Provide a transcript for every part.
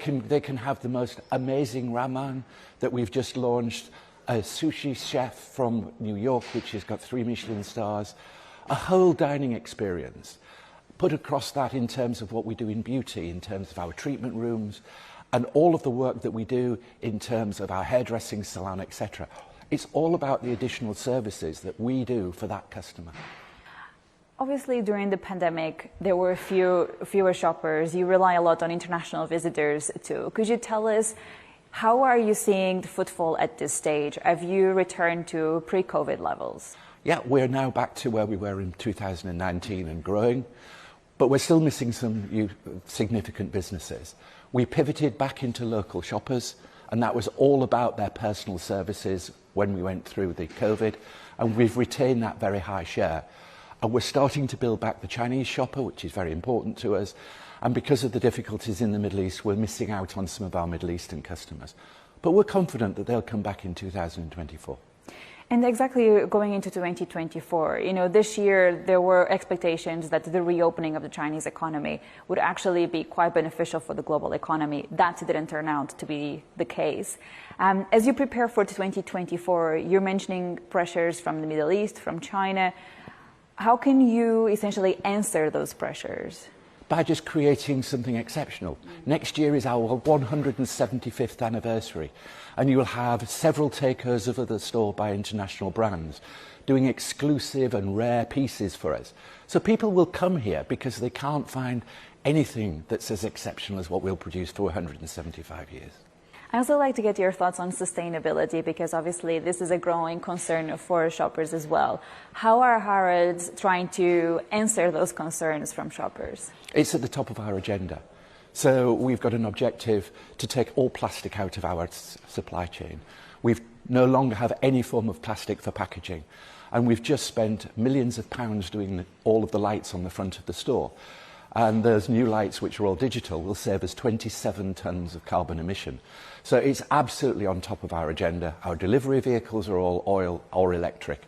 They can have the most amazing ramen that we've just launched, a sushi chef from New York, which has got 3 Michelin stars, a whole dining experience. Put across that in terms of what we do in beauty, in terms of our treatment rooms, and all of the work that we do in terms of our hairdressing salon, etc. It's all about the additional services that we do for that customer. Obviously, during the pandemic, there were fewer shoppers. You rely a lot on international visitors too. Could you tell us, how are you seeing the footfall at this stage? Have you returned to pre-COVID levels? Yeah, we're now back to where we were in 2019 and growing, but we're still missing some significant businesses. We pivoted back into local shoppers, and that was all about their personal services when we went through the COVID, and we've retained that very high share. And we're starting to build back the Chinese shopper, which is very important to us. And because of the difficulties in the Middle East, we're missing out on some of our Middle Eastern customers. But we're confident that they'll come back in 2024. And exactly going into 2024, this year there were expectations that the reopening of the Chinese economy would actually be quite beneficial for the global economy. That didn't turn out to be the case. As you prepare for 2024, you're mentioning pressures from the Middle East, from China. How can you essentially answer those pressures? By just creating something exceptional. Next year is our 175th anniversary, and you will have several takeovers of the store by international brands, doing exclusive and rare pieces for us. So people will come here because they can't find anything that's as exceptional as what we'll produce for 175 years. I also like to get your thoughts on sustainability, because obviously this is a growing concern for shoppers as well. How are Harrods trying to answer those concerns from shoppers? It's at the top of our agenda. So we've got an objective to take all plastic out of our supply chain. We no longer have any form of plastic for packaging. And we've just spent millions of pounds doing all of the lights on the front of the store. And those new lights, which are all digital, will save us 27 tonnes of carbon emission. So it's absolutely on top of our agenda. Our delivery vehicles are all oil or electric.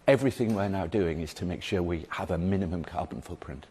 Everything we're now doing is to make sure we have a minimum carbon footprint.